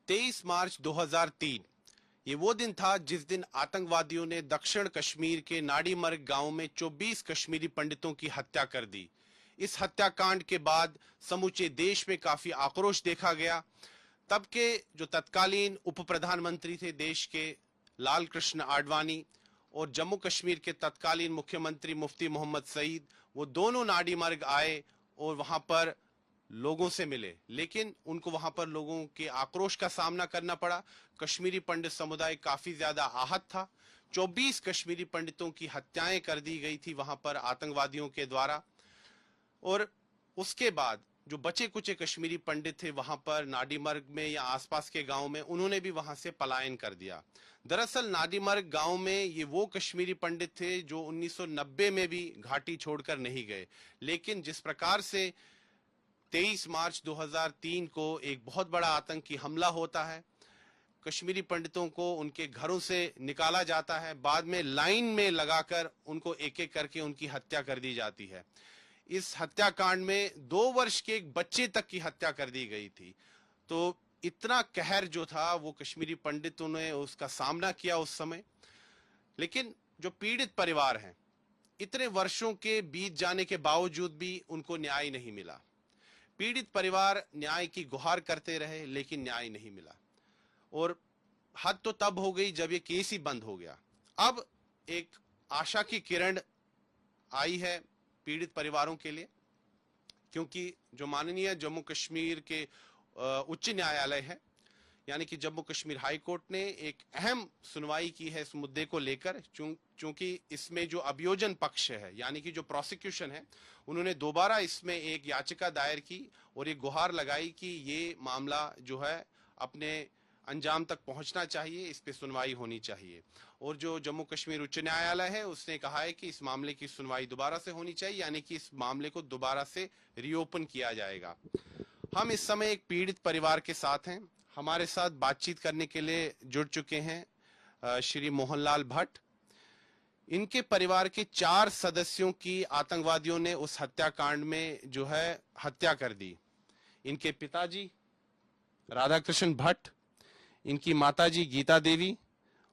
23 मार्च 2003 ये वो दिन था जिस दिन आतंकवादियों ने दक्षिण कश्मीर के नाडीमर्ग गांव में 24 कश्मीरी पंडितों की हत्या कर दी। इस हत्याकांड के बाद समूचे देश में काफी आक्रोश देखा गया। तब के जो तत्कालीन उप प्रधानमंत्री थे देश के, लाल कृष्ण आडवाणी, और जम्मू कश्मीर के तत्कालीन मुख्यमंत्री मुफ्ती मोहम्मद सईद, वो दोनों नाडीमर्ग आए और वहां पर लोगों से मिले, लेकिन उनको वहां पर लोगों के आक्रोश का सामना करना पड़ा। कश्मीरी पंडित समुदाय काफी ज्यादा आहत था। 24 कश्मीरी पंडितों की हत्याएं कर दी गई थी वहां पर आतंकवादियों के द्वारा। और उसके बाद जो बचे कुचे कश्मीरी पंडित थे वहां पर नाडीमर्ग में या आसपास के गांव में, उन्होंने भी वहां से पलायन कर दिया। दरअसल नाडीमर्ग गांव में ये वो कश्मीरी पंडित थे जो 1990 में भी घाटी छोड़कर नहीं गए, लेकिन जिस प्रकार से 23 मार्च 2003 को एक बहुत बड़ा आतंकी हमला होता है, कश्मीरी पंडितों को उनके घरों से निकाला जाता है, बाद में लाइन में लगाकर उनको एक एक करके उनकी हत्या कर दी जाती है। इस हत्याकांड में 2 वर्ष के एक बच्चे तक की हत्या कर दी गई थी। तो इतना कहर जो था वो कश्मीरी पंडितों ने उसका सामना किया उस समय। लेकिन जो पीड़ित परिवार हैं, इतने वर्षों के बीत जाने के बावजूद भी उनको न्याय नहीं मिला। पीड़ित परिवार न्याय की गुहार करते रहे, लेकिन न्याय नहीं मिला। और हद तो तब हो गई जब ये केस ही बंद हो गया। अब एक आशा की किरण आई है पीड़ित परिवारों के लिए, क्योंकि जो माननीय जम्मू कश्मीर के उच्च न्यायालय है, यानी कि जम्मू कश्मीर हाई कोर्ट ने एक अहम सुनवाई की है इस मुद्दे को लेकर। चूंकि इसमें जो अभियोजन पक्ष है, यानी कि जो प्रोसिक्यूशन है, उन्होंने दोबारा इसमें एक याचिका दायर की और एक गुहार लगाई कि ये मामला जो है अपने अंजाम तक पहुंचना चाहिए, इस पे सुनवाई होनी चाहिए। और जो जम्मू कश्मीर उच्च न्यायालय है उसने कहा है कि इस मामले की सुनवाई दोबारा से होनी चाहिए, यानी कि इस मामले को दोबारा से रीओपन किया जाएगा। हम इस समय एक पीड़ित परिवार के साथ हैं। हमारे साथ बातचीत करने के लिए जुड़ चुके हैं श्री मोहनलाल भट्ट। इनके परिवार के 4 सदस्यों की आतंकवादियों ने उस हत्याकांड में जो है हत्या कर दी। इनके पिताजी राधाकृष्ण भट्ट, इनकी माताजी गीता देवी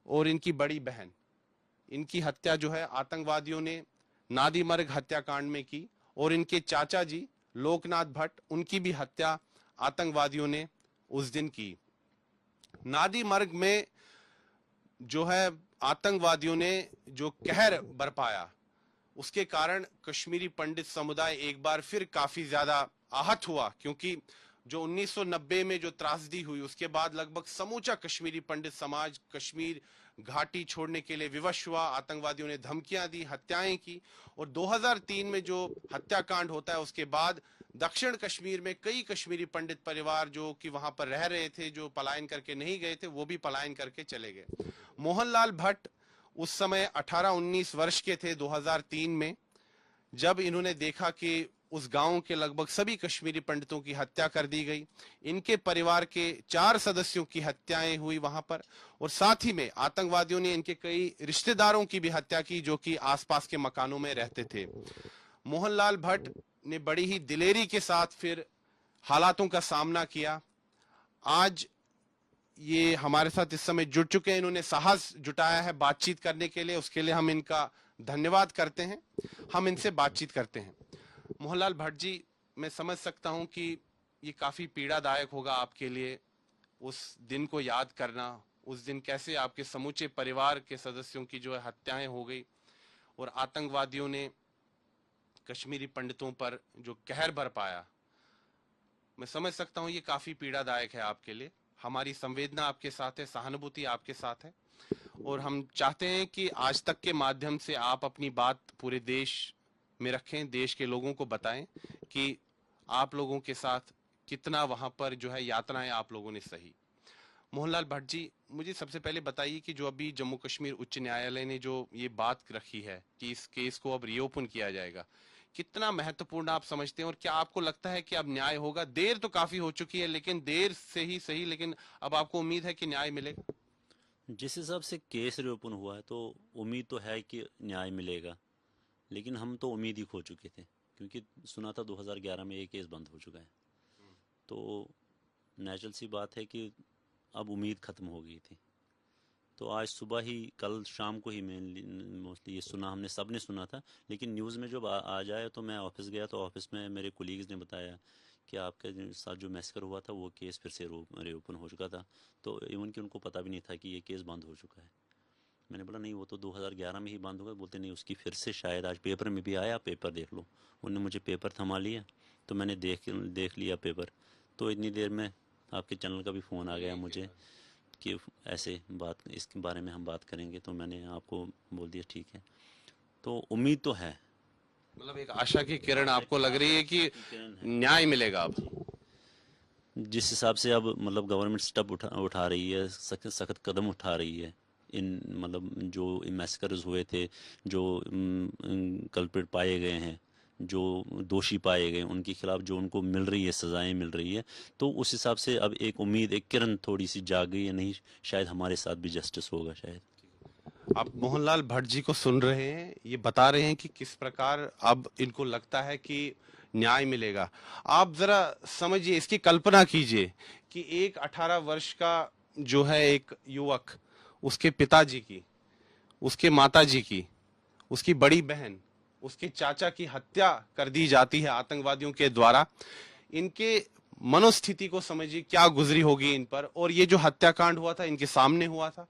और इनकी बड़ी बहन, इनकी हत्या जो है आतंकवादियों ने नादीमर्ग हत्याकांड में की। और इनके चाचा जी लोकनाथ भट्ट, उनकी भी हत्या आतंकवादियों ने उस दिन की। नादीमर्ग में जो है आतंकवादियों ने जो कहर बरपाया, उसके कारण कश्मीरी पंडित समुदाय एक बार फिर काफी ज्यादा आहत हुआ, क्योंकि जो 1990 में जो त्रासदी हुई उसके बाद लगभग समूचा कश्मीरी पंडित समाज कश्मीर घाटी छोड़ने के लिए विवश हुआ। आतंकवादियों ने धमकियां दी, हत्याएं की। और 2003 में जो हत्याकांड होता है उसके बाद दक्षिण कश्मीर में कई कश्मीरी पंडित परिवार जो कि वहां पर रह रहे थे, जो पलायन करके नहीं गए थे, वो भी पलायन करके चले गए। मोहनलाल भट्ट उस समय 18-19 वर्ष के थे 2003 में, जब इन्होंने देखा कि उस गांव के लगभग सभी कश्मीरी पंडितों की हत्या कर दी गई। इनके परिवार के 4 सदस्यों की हत्याएं हुई वहां पर, और साथ ही में आतंकवादियों ने इनके कई रिश्तेदारों की भी हत्या की जो कि आसपास के मकानों में रहते थे। मोहनलाल भट्ट ने बड़ी ही दिलेरी के साथ फिर हालातों का सामना किया। आज ये हमारे साथ इस समय जुड़ चुके हैं, इन्होंने साहस जुटाया है बातचीत करने के लिए, उसके लिए हम इनका धन्यवाद करते हैं। हम इनसे बातचीत करते हैं। मोहनलाल भट्ट जी, मैं समझ सकता हूं कि ये काफी पीड़ादायक होगा आपके लिए उस दिन को याद करना, उस दिन कैसे आपके समूचे परिवार के सदस्यों की जो है हत्याएं हो गई और आतंकवादियों ने कश्मीरी पंडितों पर जो कहर बरपाया। मैं समझ सकता हूं ये काफी पीड़ादायक है आपके लिए। हमारी संवेदना आपके साथ है, सहानुभूति आपके साथ है, और हम चाहते हैं कि आज तक के माध्यम से आप अपनी बात पूरे देश में रखें, देश के लोगों को बताएं कि आप लोगों के साथ कितना वहां पर जो है यातनाएं आप लोगों ने सही। मोहनलाल भट्ट जी, मुझे सबसे पहले बताइए कि जो अभी जम्मू कश्मीर उच्च न्यायालय ने जो ये बात रखी है कि इस केस को अब रीओपन किया जाएगा, कितना महत्वपूर्ण आप समझते हैं, और क्या आपको लगता है कि अब न्याय होगा? देर तो काफी हो चुकी है, लेकिन देर से ही सही, लेकिन अब आपको उम्मीद है कि न्याय मिलेगा? जिस हिसाब से केस रिओपन हुआ है तो उम्मीद तो है कि न्याय मिलेगा, लेकिन हम तो उम्मीद ही खो चुके थे, क्योंकि सुना था 2011 में ये केस बंद हो चुका है। तो नेचुरल सी बात है कि अब उम्मीद ख़त्म हो गई थी। तो आज सुबह ही, कल शाम को ही मेनली मोस्टली ये सुना, हमने सब ने सुना था, लेकिन न्यूज़ में जब आ जाए तो मैं ऑफिस गया तो ऑफिस में मेरे कोलीग्स ने बताया कि आपके साथ जो मैसेकर हुआ था वो केस फिर से रीओपन हो चुका था। तो इवन कि उनको पता भी नहीं था कि ये केस बंद हो चुका है। मैंने बोला नहीं, वो तो 2011 में ही बंद होगा। बोलते नहीं, उसकी फिर से शायद आज पेपर में भी आया, पेपर देख लो। उन्होंने मुझे पेपर थमा लिया तो मैंने देख लिया पेपर। तो इतनी देर में आपके चैनल का भी फ़ोन आ गया मुझे कि ऐसे बात, इसके बारे में हम बात करेंगे। तो मैंने आपको बोल दिया ठीक है। तो उम्मीद तो है, मतलब एक आशा की किरण आपको लग रही है कि किरण है। न्याय मिलेगा अब। जिस हिसाब से अब मतलब गवर्नमेंट स्टेप उठा रही है, सख्त सख्त कदम उठा रही है, इन मतलब जो मैसेकर्स हुए थे, जो कल्प्रिट पाए गए हैं, जो दोषी पाए गए, उनके खिलाफ जो उनको मिल रही है, सजाएं मिल रही है, तो उस हिसाब से अब एक उम्मीद, एक किरण थोड़ी सी जाग गई है। नहीं, शायद हमारे साथ भी जस्टिस होगा शायद। आप मोहनलाल भट्ट जी को सुन रहे हैं, ये बता रहे हैं कि किस प्रकार अब इनको लगता है कि न्याय मिलेगा। आप जरा समझिए, इसकी कल्पना कीजिए कि एक 18 वर्ष का जो है एक युवक, उसके पिताजी की, उसके माताजी की, उसकी बड़ी बहन, उसके चाचा की हत्या कर दी जाती है आतंकवादियों के द्वारा। इनके मनोस्थिति को समझिए, क्या गुजरी होगी इन पर। और ये जो हत्याकांड हुआ था, इनके सामने हुआ था।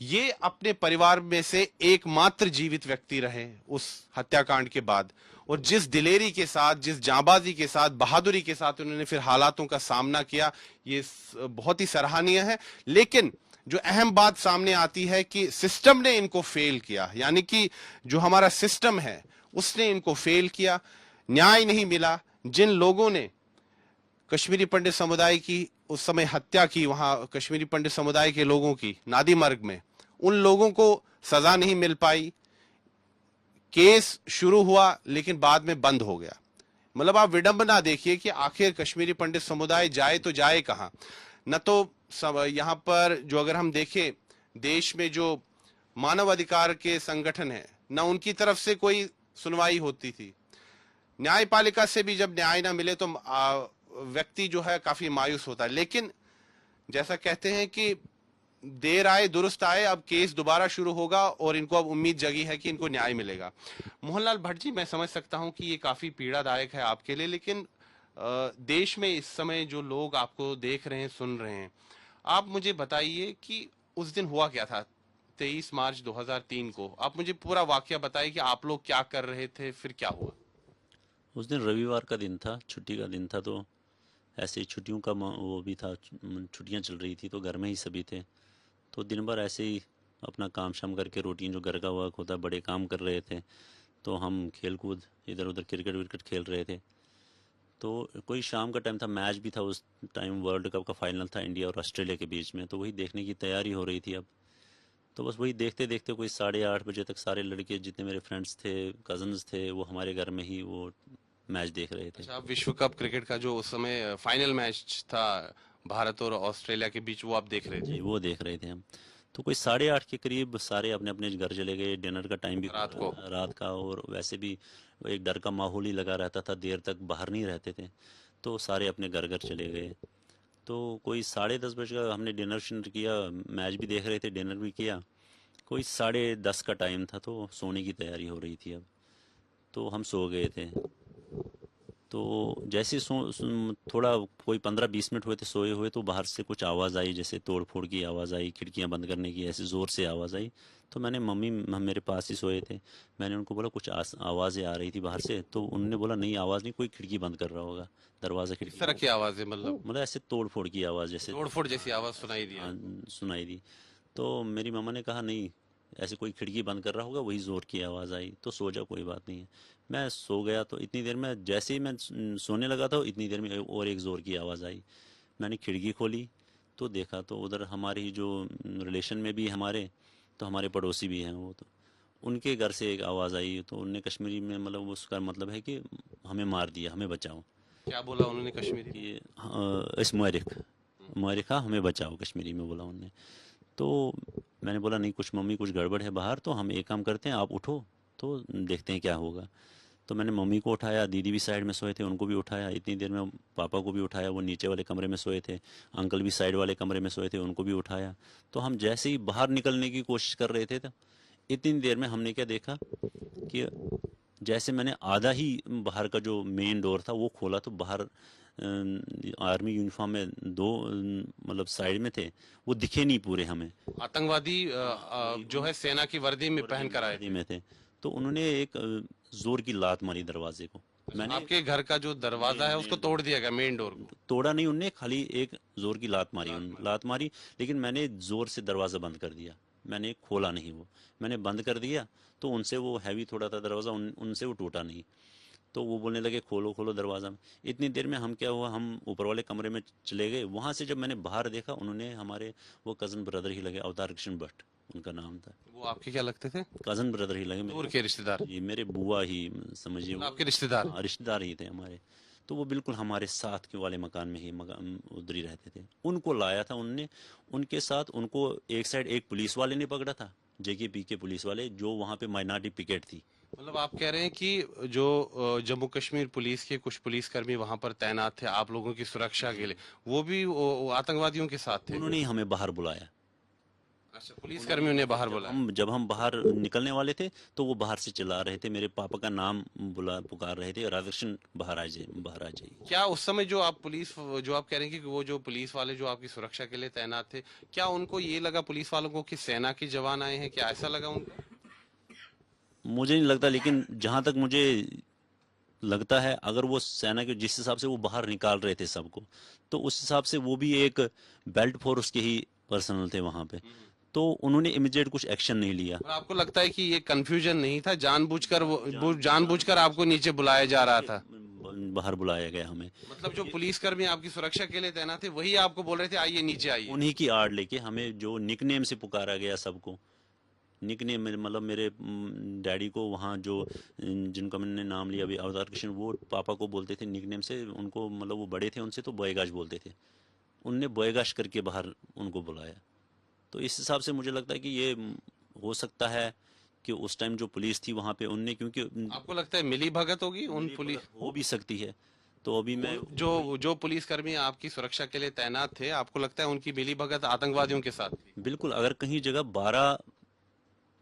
ये अपने परिवार में से एकमात्र जीवित व्यक्ति रहे उस हत्याकांड के बाद। और जिस दिलेरी के साथ, जिस जांबाजी के साथ, बहादुरी के साथ उन्होंने फिर हालातों का सामना किया, ये बहुत ही सराहनीय है। लेकिन जो अहम बात सामने आती है कि सिस्टम ने इनको फेल किया, यानी कि जो हमारा सिस्टम है उसने इनको फेल किया। न्याय नहीं मिला। जिन लोगों ने कश्मीरी पंडित समुदाय की उस समय हत्या की, वहां कश्मीरी पंडित समुदाय के लोगों की नादी मार्ग में, उन लोगों को सजा नहीं मिल पाई। केस शुरू हुआ लेकिन बाद में बंद हो गया। मतलब आप विडंबना देखिए कि आखिर कश्मीरी पंडित समुदाय जाए तो जाए कहां। न तो यहां पर जो अगर हम देखें, देश में जो मानवाधिकार के संगठन है, न उनकी तरफ से कोई सुनवाई होती थी। न्यायपालिका से भी जब न्याय ना मिले तो व्यक्ति जो है काफी मायूस होता है। लेकिन जैसा कहते हैं कि देर आए दुरुस्त आए, अब केस दोबारा शुरू होगा और इनको अब उम्मीद जगी है कि इनको न्याय मिलेगा। मोहनलाल भट्ट जी, मैं समझ सकता हूं कि ये काफी पीड़ादायक है आपके लिए, लेकिन देश में इस समय जो लोग आपको देख रहे हैं, सुन रहे हैं, आप मुझे बताइए कि उस दिन हुआ क्या था 23 मार्च 2003 को। आप मुझे पूरा वाकया बताइए कि आप लोग क्या कर रहे थे, फिर क्या हुआ। उस दिन रविवार का दिन था, छुट्टी का दिन था। तो ऐसे ही छुट्टियों का वो भी था, छुट्टियां चल रही थी तो घर में ही सभी थे। तो दिन भर ऐसे ही अपना काम शाम करके, रूटीन जो घर का वर्क होता है, बड़े काम कर रहे थे। तो हम खेल कूद, इधर उधर क्रिकेट विकेट खेल रहे थे। तो कोई शाम का टाइम था, मैच भी था उस टाइम, वर्ल्ड कप का फाइनल था इंडिया और ऑस्ट्रेलिया के बीच में। तो वही देखने की तैयारी हो रही थी अब। तो बस वही देखते देखते कोई 8:30 बजे तक सारे लड़के जितने मेरे फ्रेंड्स थे, कजन्स थे, वो हमारे घर में ही वो मैच देख रहे थे। अच्छा, आप विश्व कप क्रिकेट का जो उस समय फाइनल मैच था भारत और ऑस्ट्रेलिया के बीच, वो आप देख रहे थे जी, वो देख रहे थे हम। तो कोई 8:30 के करीब सारे अपने अपने घर चले गए। डिनर का टाइम भी रात को। रात का, और वैसे भी एक डर का माहौल ही लगा रहता था, देर तक बाहर नहीं रहते थे। तो सारे अपने घर घर चले गए। तो कोई 10:30 बजे का हमने डिनर शिनर किया, मैच भी देख रहे थे, डिनर भी किया। कोई 10:30 का टाइम था तो सोने की तैयारी हो रही थी अब। तो हम सो गए थे। तो जैसे ही थोड़ा कोई 15-20 मिनट हुए थे सोए हुए, तो बाहर से कुछ आवाज़ आई, जैसे तोड़ फोड़ की आवाज़ आई, खिड़कियां बंद करने की ऐसे ज़ोर से आवाज़ आई। तो मैंने, मम्मी हम मेरे पास ही सोए थे, मैंने उनको बोला कुछ आवाज़ें आ रही थी बाहर से। तो उन्होंने बोला नहीं, आवाज़ नहीं, कोई खिड़की बंद कर रहा होगा, दरवाज़ा इस खिड़की। तरह की आवाजें, मतलब मतलब ऐसे तोड़ फोड़ की आवाज़ जैसे। तोड़फोड़ जैसी आवाज सुनाई दी हाँ, आपको। सुनाई दी। तो मेरी मम्मा ने कहा नहीं, ऐसे कोई खिड़की बंद कर रहा होगा, वही ज़ोर की आवाज़ आई, तो सो जा, कोई बात नहीं है। मैं सो गया। तो इतनी देर में, जैसे ही मैं सोने लगा था, इतनी देर में और एक ज़ोर की आवाज़ आई। मैंने खिड़की खोली तो देखा, तो उधर हमारे ही जो रिलेशन में भी हमारे, तो हमारे पड़ोसी भी हैं वो, तो उनके घर से एक आवाज़ आई। तो उनने कश्मीरी में, मतलब उसका मतलब है कि हमें मार दिया, हमें बचाओ। क्या बोला उन्होंने कश्मीरी में। कि इस मुआरिखा, हमें बचाओ, कश्मीरी में बोला उनने। तो मैंने बोला नहीं, कुछ मम्मी कुछ गड़बड़ है बाहर, तो हम एक काम करते हैं, आप उठो तो देखते हैं क्या होगा। तो मैंने मम्मी को उठाया, दीदी भी साइड में सोए थे, उनको भी उठाया। इतनी देर में पापा को भी उठाया, वो नीचे वाले कमरे में सोए थे। अंकल भी साइड वाले कमरे में सोए थे, उनको भी उठाया। तो हम जैसे ही बाहर निकलने की कोशिश कर रहे थे, तो इतनी देर में हमने क्या देखा कि जैसे मैंने आधा ही बाहर का जो मेन डोर था वो खोला, तो बाहर आर्मी यूनिफॉर्म में दो मतलब साइड में थे, वो दिखे नहीं पूरे हमें। आतंकवादी जो है सेना की वर्दी में पहन कर आए वर्दी थे। में थे। तो उन्होंने एक जोर की लात मारी दरवाजे को। मैंने आपके घर का जो दरवाजा है उसको तोड़ दिया गया, मेन डोर को। तोड़ा नहीं, उनने खाली एक जोर की लात मारी। लेकिन मैंने जोर से दरवाज़ा बंद कर दिया, मैंने खोला नहीं वो, मैंने बंद कर दिया। तो उनसे वो हैवी थोड़ा था दरवाज़ा, उनसे वो टूटा नहीं। तो वो बोलने लगे खोलो खोलो दरवाज़ा। इतनी देर में हम क्या हुआ, हम ऊपर वाले कमरे में चले गए। वहाँ से जब मैंने बाहर देखा, उन्होंने हमारे वो कज़न ब्रदर ही लगे, अवतार कृष्ण भट्ट उनका नाम था। वो आपके क्या लगते थे? कज़न ब्रदर ही लगे दूर मेरे, के रिश्तेदार? ये मेरे बुआ ही समझिए, वो आपके रिश्तेदार? हाँ, रिश्तेदार ही थे हमारे। तो वो बिल्कुल हमारे साथ के वाले मकान में ही उधर ही रहते थे। उनको लाया था उनने, उनके साथ उनको एक साइड एक पुलिस वाले ने पकड़ा था, जेकेपी के पुलिस वाले, जो वहाँ पे माइनॉरिटी पिकेट थी। मतलब आप कह रहे हैं कि जो जम्मू कश्मीर पुलिस के कुछ पुलिसकर्मी वहां पर तैनात थे आप लोगों की सुरक्षा के लिए, वो भी वो आतंकवादियों के साथ थे? उन्होंने ही हमें बाहर बुलाया। अच्छा, पुलिसकर्मियों ने बाहर बुलाया? जब हम बाहर निकलने वाले थे, तो वो बाहर से चिल्ला रहे थे, मेरे पापा का नाम पुकार रहे थे, राधाकृष्ण बाहर आ जाइए, बाहर आ जाइए। क्या उस समय जो आप पुलिस, जो आप कह रहे हैं कि वो जो पुलिस वाले जो आपकी सुरक्षा के लिए तैनात थे, क्या उनको ये लगा पुलिस वालों को कि सेना के जवान आए हैं? क्या ऐसा लगा उनको? मुझे नहीं लगता, लेकिन जहां तक मुझे लगता है, अगर वो सेना के जिस हिसाब से वो बाहर निकाल रहे थे सबको, तो उस हिसाब से वो भी एक बेल्ट फोर्स के ही पर्सनल थे वहां पे। तो उन्होंने इमीडिएट कुछ एक्शन नहीं लिया। और आपको लगता है कि ये कंफ्यूजन नहीं था, जानबूझकर वो जानबूझकर आपको नीचे बुलाया जा रहा था? बाहर बुलाया गया हमें। मतलब जो पुलिसकर्मी आपकी सुरक्षा के लिए तैनात थे वही आपको बोल रहे थे आइए नीचे आइए? उन्हीं की आड़ लेके हमें जो निकनेम से पुकारा गया सबको, निकनेम मतलब मेरे डैडी को वहाँ जो जिनका मैंने नाम लिया अभी, अवतार कृष्ण, वो पापा को बोलते थे निकनेम से उनको, मतलब वो बड़े थे उनसे, तो बॉयगाश बोलते थे। उनने बॉयगाश करके बाहर उनको बुलाया। तो इस हिसाब से मुझे लगता है कि ये हो सकता है कि उस टाइम जो पुलिस थी वहाँ पे उनने, क्योंकि आपको लगता है मिली भगत होगी उन पुलिस? हो भी सकती है। तो अभी मैं जो पुलिसकर्मी आपकी सुरक्षा के लिए तैनात थे, आपको लगता है उनकी मिली भगत आतंकवादियों के साथ थी? बिल्कुल, अगर कहीं जगह 12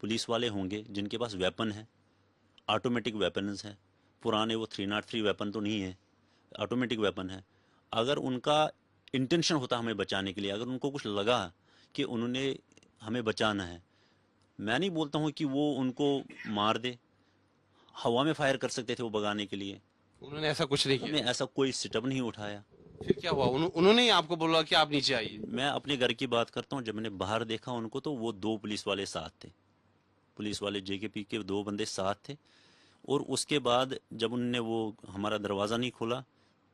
पुलिस वाले होंगे जिनके पास वेपन है, ऑटोमेटिक वेपन्स है, पुराने वो 303 वेपन तो नहीं है, ऑटोमेटिक वेपन है। अगर उनका इंटेंशन होता हमें बचाने के लिए, अगर उनको कुछ लगा कि उन्होंने हमें बचाना है, मैं नहीं बोलता हूँ कि वो उनको मार दे, हवा में फायर कर सकते थे वो भगाने के लिए। उन्होंने ऐसा कुछ नहीं उन्होंने किया? ऐसा कोई स्टेप नहीं उठाया। फिर क्या हुआ? उन्होंने ही आपको बोला कि आप नीचे आइए? मैं अपने घर की बात करता हूँ, जब मैंने बाहर देखा उनको, तो वो 2 पुलिस वाले साथ थे, पुलिस वाले जेकेपी के 2 बंदे साथ थे। और उसके बाद जब उनने वो हमारा दरवाज़ा नहीं खोला,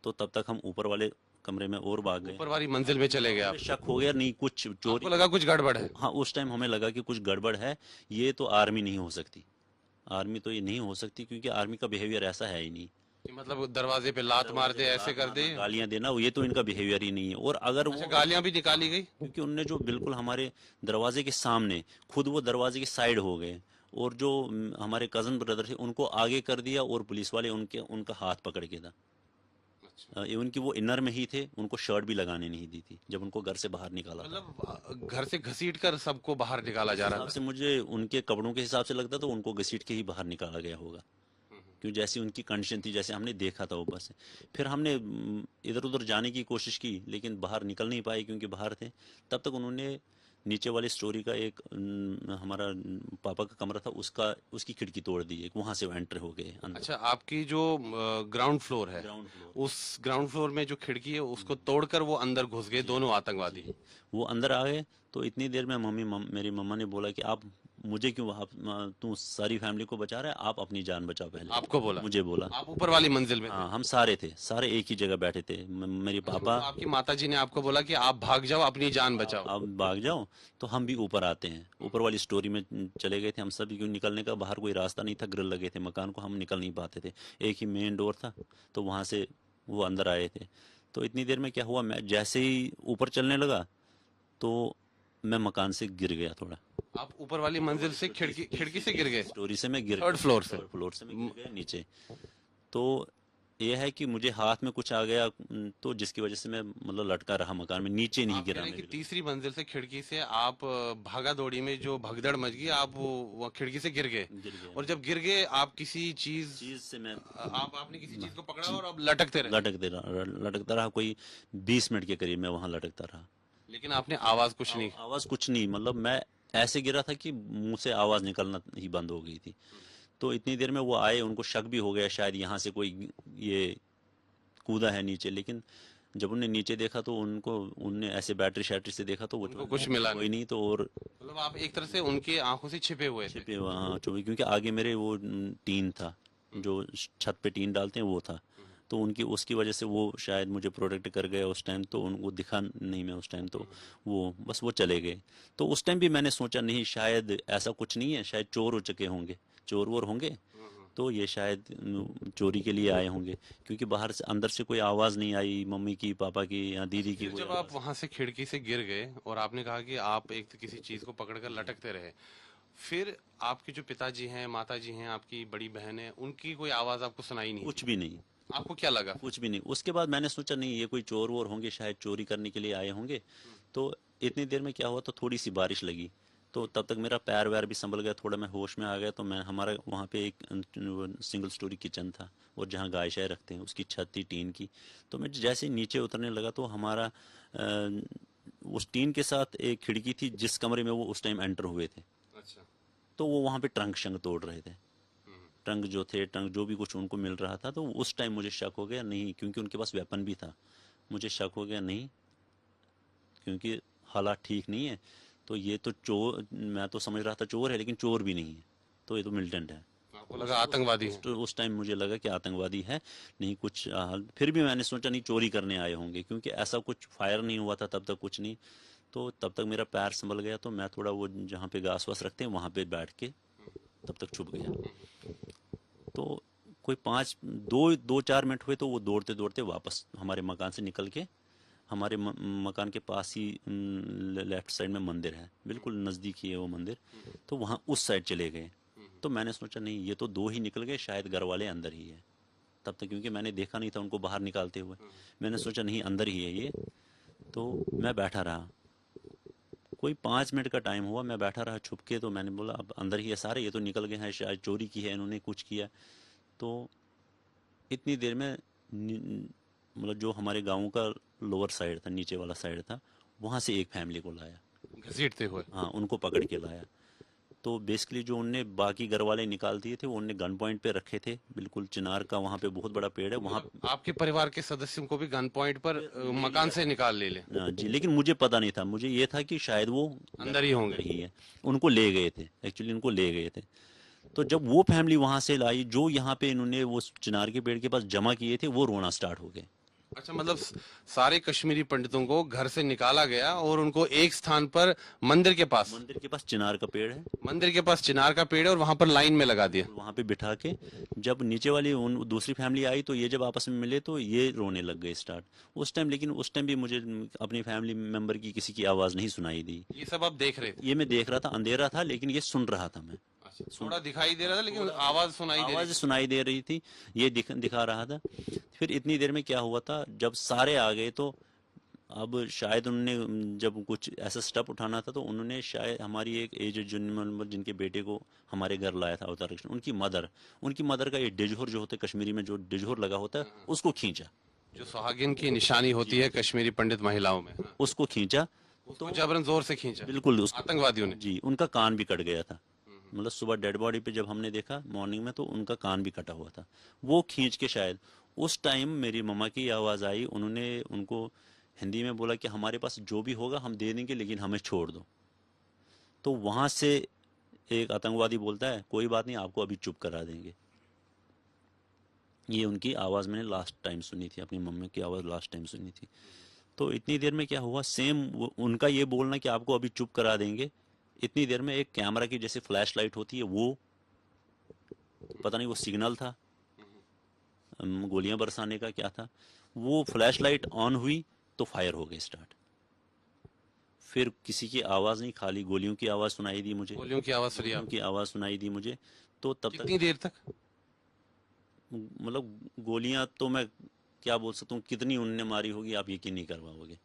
तो तब तक हम ऊपर वाले कमरे में और भाग गए। ऊपर वाली मंजिल में चले गए आप? शक हो गया, नहीं कुछ आपको चोरी। लगा कुछ गड़बड़ है? हाँ, उस टाइम हमें लगा कि कुछ गड़बड़ है, ये तो आर्मी नहीं हो सकती, आर्मी तो ये नहीं हो सकती, क्योंकि आर्मी का बिहेवियर ऐसा है ही नहीं। कि मतलब दरवाजे पे लात मार दे, ऐसे कर दे? गालियां देना, ये तो इनका बिहेवियर ही नहीं है। और अगर अच्छा, वो, गालियां भी निकाली गई? क्योंकि उनने जो बिल्कुल हमारे दरवाजे के सामने, खुद वो दरवाजे की साइड हो गए, और जो हमारे कजन ब्रदर थे उनको आगे कर दिया, और पुलिस वाले उनका हाथ पकड़ के था। इवन कि वो इनर में ही थे, उनको शर्ट भी लगाने नहीं दी थी जब उनको घर से बाहर निकाला था। मतलब घर से घसीट कर सबको बाहर निकाला जा रहा हिसाब था? से मुझे उनके कपड़ों के हिसाब से लगता, तो उनको घसीट के ही बाहर निकाला गया होगा, क्यों जैसी उनकी कंडीशन थी, जैसे हमने देखा था वो बस। फिर हमने इधर उधर जाने की कोशिश की, लेकिन बाहर निकल नहीं पाए क्योंकि बाहर थे। तब तक उन्होंने नीचे वाली स्टोरी का एक हमारा पापा का कमरा था, उसकी खिड़की तोड़ दी, एक वहां से वो एंटर हो गए अंदर। अच्छा, आपकी जो ग्राउंड फ्लोर है, ग्राउंड फ्लोर, उस ग्राउंड फ्लोर में जो खिड़की है उसको तोड़कर वो अंदर घुस गए दोनों आतंकवादी? वो अंदर आ गए। तो इतनी देर में मेरी मम्मा ने बोला कि आप मुझे क्यों, तू सारी फैमिली को बचा रहा है, आप अपनी जान बचाओ पहले। आपको बोला? मुझे बोला। आप ऊपर वाली मंजिल में थे? हाँ, हम सारे थे, सारे एक ही जगह बैठे थे। मेरे पापा, तो आपकी माताजी ने आपको बोला कि आप भाग जाओ, अपनी जान बचाओ? आप भाग जाओ, तो हम भी ऊपर आते हैं। ऊपर वाली स्टोरी में चले गए थे हम सभी, क्यों निकलने का बाहर कोई रास्ता नहीं था, ग्रिल लगे थे मकान को, हम निकल नहीं पाते थे, एक ही मेन डोर था, तो वहाँ से वो अंदर आए थे। तो इतनी देर में क्या हुआ, मैं जैसे ही ऊपर चलने लगा, तो मैं मकान से गिर गया थोड़ा। आप ऊपर वाली मंजिल से खिड़की से गिर गए? स्टोरी से मैं गिर थर्ड फ्लोर से? थर्ड फ्लोर से मैं गिर गया नीचे। तो ये है कि मुझे हाथ में कुछ आ गया, तो जिसकी वजह से मैं मतलब लटका रहा मकान में, नीचे नहीं आप कह गिरा रहे हैं मैं कि बिल्कुल। तीसरी मंजिल से खिड़की से आप भागा दौड़ी में जो भगदड़ मच गई, आप वो खिड़की से गिर गए। गिर गया और मैं। जब गिर गए आप किसी चीज चीज से मैं आपने किसी चीज को पकड़ा और अब लटकते रहे? लटकता रहा, कोई 20 मिनट के करीब मैं वहां लटकता रहा। लेकिन आपने आवाज कुछ नहीं? आवाज कुछ नहीं, मतलब मैं ऐसे गिरा था कि मुंह से आवाज निकलना ही बंद हो गई थी। तो इतनी देर में वो आए, उनको शक भी हो गया शायद यहाँ से कोई ये कूदा है नीचे, लेकिन जब उन्हें नीचे देखा तो उनने ऐसे बैटरी शैटरी से देखा तो वो उनको कुछ मिला कोई नहीं? नहीं। तो और मतलब आप एक तरह से उनकी आंखों से छिपे हुए थे? छिपे वहाँ चौबी, क्योंकि आगे मेरे वो टीन था, जो छत पे टीन डालते हैं वो था। तो उनकी उसकी वजह से वो शायद मुझे प्रोटेक्ट कर गए उस टाइम, तो उनको दिखा नहीं मैं उस टाइम, तो वो बस वो चले गए। तो उस टाइम भी मैंने सोचा नहीं, शायद ऐसा कुछ नहीं है, शायद चोर हो चुके होंगे, चोर वोर होंगे, तो ये शायद चोरी के लिए आए होंगे, क्योंकि बाहर से अंदर से कोई आवाज़ नहीं आई मम्मी की, पापा की या दीदी की फिर कोई जब आप आवाज़। वहां से खिड़की से गिर गए और आपने कहा कि आप एक किसी चीज को पकड़कर लटकते रहे, फिर आपके जो पिताजी हैं, माताजी हैं, आपकी बड़ी बहन है, उनकी कोई आवाज आपको सुनाई नहीं कुछ दी? भी नहीं, आपको क्या लगा फिर? कुछ भी नहीं। उसके बाद मैंने सोचा नहीं, ये कोई चोर वोर होंगे, शायद चोरी करने के लिए आए होंगे। तो इतनी देर में क्या हुआ, तो थोड़ी सी बारिश लगी, तो तब तक मेरा पैर वैर भी संभल गया, थोड़ा मैं होश में आ गया। तो मैं हमारा वहाँ पे एक सिंगल स्टोरी किचन था, और जहाँ गाय शाय रखते हैं उसकी छत थी टीन की। तो मैं जैसे ही नीचे उतरने लगा तो हमारा उस टीन के साथ एक खिड़की थी जिस कमरे में वो उस टाइम एंटर हुए थे। अच्छा। तो वो वहाँ पे ट्रंक शंक तोड़ रहे थे, ट्रंक जो थे, ट्रंक जो भी कुछ उनको मिल रहा था। तो उस टाइम मुझे शक हो गया, नहीं, क्योंकि उनके पास वेपन भी था, मुझे शक हो गया नहीं, क्योंकि हालात ठीक नहीं है। तो ये तो चोर, मैं तो समझ रहा था चोर है, लेकिन चोर भी नहीं है, तो ये तो मिलिटेंट है। आपको लगा आतंकवादी है? उस टाइम मुझे लगा कि आतंकवादी है, नहीं कुछ फिर भी मैंने सोचा नहीं चोरी करने आए होंगे, क्योंकि ऐसा कुछ फायर नहीं हुआ था तब तक, कुछ नहीं। तो तब तक मेरा पैर संभल गया, तो मैं थोड़ा वो जहाँ पे घास वास रखते हैं वहाँ पे बैठ के तब तक छुप गया। तो कोई 2-4 मिनट हुए, तो वो दौड़ते दौड़ते वापस हमारे मकान से निकल के, हमारे मकान के पास ही लेफ्ट साइड में मंदिर है, बिल्कुल नज़दीक ही है वो मंदिर, तो वहाँ उस साइड चले गए। तो मैंने सोचा नहीं, ये तो दो ही निकल गए, शायद घर वाले अंदर ही है तब तक, क्योंकि मैंने देखा नहीं था उनको बाहर निकालते हुए। मैंने सोचा नहीं, अंदर ही है ये। तो मैं बैठा रहा, कोई 5 मिनट का टाइम हुआ, मैं बैठा रहा छुप के। तो मैंने बोला अब अंदर ही है सारे, ये तो निकल गए हैं, शायद चोरी की है इन्होंने, कुछ किया। तो इतनी देर में मतलब जो हमारे गांव का लोअर साइड था, नीचे वाला साइड था, वहाँ से एक फैमिली को लाया। घसीटते हुए? हाँ, उनको पकड़ के लाया। तो बेसिकली जो उनने बाकी घर वाले निकाल दिए थे, वो उनने गन पॉइंट पे रखे थे, बिल्कुल चिनार का वहाँ पे बहुत बड़ा पेड़ है वहाँ। आपके परिवार के सदस्यों को भी गन पॉइंट पर मकान से निकाल ले? जी, लेकिन मुझे पता नहीं था, मुझे ये था कि शायद वो अंदर ही होंगे। ही है। उनको ले गए थे, एक्चुअली उनको ले गए थे। तो जब वो फैमिली वहां से लाई, जो यहाँ पे इन्होंने वो चिनार के पेड़ के पास जमा किए थे, वो रोना स्टार्ट हो गए। अच्छा, मतलब सारे कश्मीरी पंडितों को घर से निकाला गया और उनको एक स्थान पर मंदिर के पास चिनार का पेड़ है, मंदिर के पास चिनार का पेड़ है और वहां पर लाइन में लगा दिया। वहां पे बिठा के जब नीचे वाली उन दूसरी फैमिली आई, तो ये जब आपस में मिले तो ये रोने लग गए स्टार्ट उस टाइम। लेकिन उस टाइम भी मुझे अपनी फैमिली मेंबर की किसी की आवाज नहीं सुनाई दी। ये सब आप देख रहे थे? ये मैं देख रहा था, अंधेरा था, लेकिन ये सुन रहा था मैं। अच्छा, थोड़ा दिखाई दे रहा था लेकिन आवाज सुनाई दे रही थी, ये दिखा रहा था। फिर इतनी देर में क्या हुआ था, जब सारे आ गए, तो अब शायद उन्होंने जब कुछ ऐसा स्टेप उठाना था, तो उन्होंने शायद हमारी एक एज जिनके बेटे को हमारे घर लाया था अवतार कृष्ण, उनकी मदर का ये डिजोर जो होता है कश्मीरी में, जो डिजोर लगा होता है, उसको खींचा, जो सुहागिन की निशानी होती है कश्मीरी पंडित महिलाओं में, उसको खींचा। तो जबरन जोर से खींचा? बिल्कुल, आतंकवादियों ने? जी, उनका कान भी कट गया था। मतलब सुबह डेड बॉडी पे जब हमने देखा मॉर्निंग में, तो उनका कान भी कटा हुआ था। वो खींच के शायद उस टाइम मेरी मम्मा की आवाज़ आई, उन्होंने उनको हिंदी में बोला कि हमारे पास जो भी होगा हम दे देंगे, लेकिन हमें छोड़ दो। तो वहाँ से एक आतंकवादी बोलता है, कोई बात नहीं, आपको अभी चुप करा देंगे। ये उनकी आवाज़ मैंने लास्ट टाइम सुनी थी, अपनी मम्मी की आवाज़ लास्ट टाइम सुनी थी। तो इतनी देर में क्या हुआ, सेम उनका ये बोलना कि आपको अभी चुप करा देंगे, इतनी देर में एक कैमरा की जैसे फ्लैश लाइट होती है, वो पता नहीं वो सिग्नल था गोलियां बरसाने का क्या था, वो फ्लैश लाइट ऑन हुई, तो फायर हो गए स्टार्ट। फिर किसी की आवाज़ नहीं, खाली गोलियों की आवाज़ सुनाई दी मुझे। गोलियों की आवाज सुनी गोलियों आप? की आवाज़ सुनाई दी मुझे। तो तब तक कितनी देर तक? मतलब गोलियां तो मैं क्या बोल सकता हूँ, कितनी उन्होंने मारी होगी आप यकीन नहीं कर पाओगे।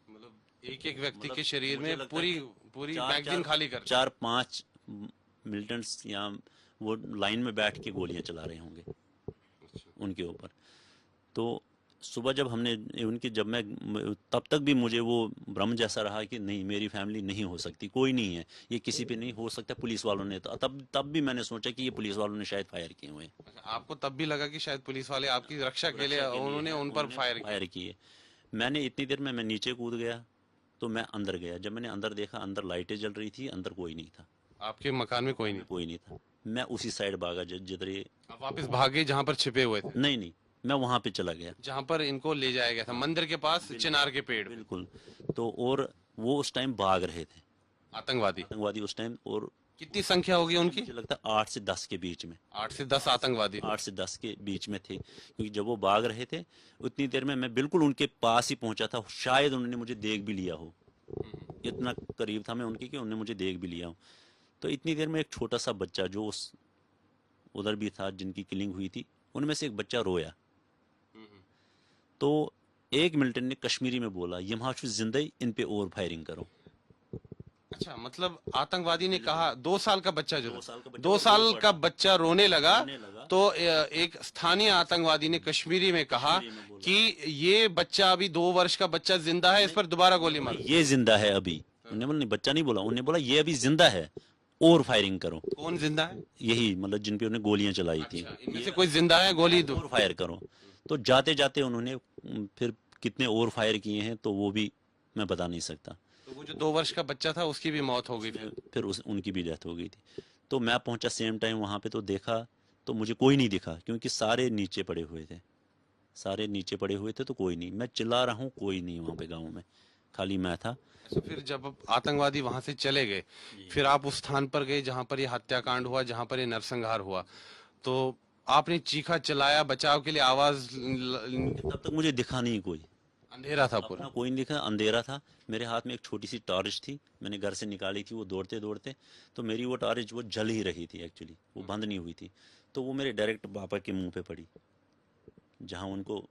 मतलब एक एक व्यक्ति मतलब के शरीर मुझे में लगता है पूरी कि पूरी चार मैगजीन चार खाली कर दी। चार पांच मिलिटेंट्स या वो लाइन में बैठ के गोलियां चला रहे होंगे उनके ऊपर। तो सुबह जब हमने उनकी जब मैं तब तक भी मुझे वो भ्रम जैसा रहा कि नहीं, मेरी फैमिली नहीं हो सकती, कोई नहीं है, ये किसी पे नहीं हो सकता, पुलिस वालों ने। तो तब भी मैंने सोचा कि ये पुलिस वालों ने शायद फायर किए हुए हैं। अच्छा, आपको तब भी लगा कि शायद पुलिस वाले आपकी रक्षा के लिए रक्षा के लिए उन्होंने है, उन पर उन्होंने फायर किया? फायर किए। मैंने इतनी देर में मैं नीचे कूद गया, तो मैं अंदर गया। जब मैंने अंदर देखा, अंदर लाइटें जल रही थी, अंदर कोई नहीं था। आपके मकान में कोई नहीं? कोई नहीं था। मैं उसी साइड भागा जिधर ये, आप वापस भागे जहां पर छिपे हुए थे? नहीं नहीं, मैं वहां पे चला गया। जहां पर इनको ले जाया गया था, मंदिर के पास चिनार के पेड़ पे? बिल्कुल। तो और वो उस टाइम भाग रहे थे, आतंकवादी? आतंकवादी उस टाइम। और कितनी संख्या होगी उनकी? मुझे लगता है 8 से 10 के बीच में, 8 से 10 आतंकवादी? 8 से 10 के बीच में थे, क्योंकि जब वो भाग रहे थे उतनी देर में मैं बिल्कुल उनके पास ही पहुंचा था। शायद उन्होंने मुझे देख भी लिया हो, इतना करीब था मैं उनके कि उन्होंने मुझे देख भी लिया हो। तो इतनी देर में एक छोटा सा बच्चा जो उस उधर भी था जिनकी किलिंग हुई थी, उनमें से एक बच्चा रोया। तो एक मिलिटेंट ने कश्मीरी में बोला, यम छु जिंदगी, इन पे और फायरिंग करो। अच्छा, मतलब आतंकवादी ने कहा 2 साल का बच्चा जो 2 साल का बच्चा 2 रो साल पड़ा। का बच्चा रोने लगा, रोने लगा। तो एक स्थानीय आतंकवादी ने कश्मीरी में कहा कश्मीरी में बोला, कि ये बच्चा अभी 2 वर्ष का बच्चा जिंदा है, इस पर दोबारा गोली मारो। ये जिंदा है अभी। उन्होंने बोला, नहीं बच्चा नहीं बोला, उन्होंने बोला ये अभी जिंदा है और फायरिंग करो। कौन जिंदा है? यही मतलब जिन पे उन्होंने गोलियां चलाई थी, अच्छा, इनमें से कोई जिंदा है, गोली दो। और फायर करो। तो जाते जाते उन्होंने फिर कितने और फायर किए हैं तो वो भी मैं बता नहीं सकता। तो वो जो 2 वर्ष का बच्चा था उसकी भी मौत हो गई थी? फिर उनकी भी डेथ हो गई थी। तो मैं पहुंचा सेम टाइम वहां पे, तो देखा तो मुझे कोई नहीं दिखा, क्योंकि सारे नीचे पड़े हुए थे, सारे नीचे पड़े हुए थे। तो कोई नहीं, मैं चिल्ला रहा हूँ, कोई नहीं वहां पे गाँव में, खाली मैं था। अच्छा, फिर जब आतंकवादी वहां से चले गए, फिर आप उस स्थान पर गए जहां पर ये हत्याकांड हुआ, जहां पर ये नरसंहार हुआ, तो आपने चीखा चिल्लाया बचाव के लिए, आवाज तब तक मुझे दिखा नहीं कोई, अंधेरा था पूरा? अपना कोई नहीं दिखा, अंधेरा था। मेरे हाथ में एक छोटी सी टॉर्च थी, मैंने घर से निकाली थी वो दौड़ते दौड़ते। तो मेरी वो टॉर्च वो जल ही रही थी एक्चुअली, वो बंद नहीं हुई थी। तो वो मेरे डायरेक्ट पापा के मुंह पे पड़ी, जहाँ उनको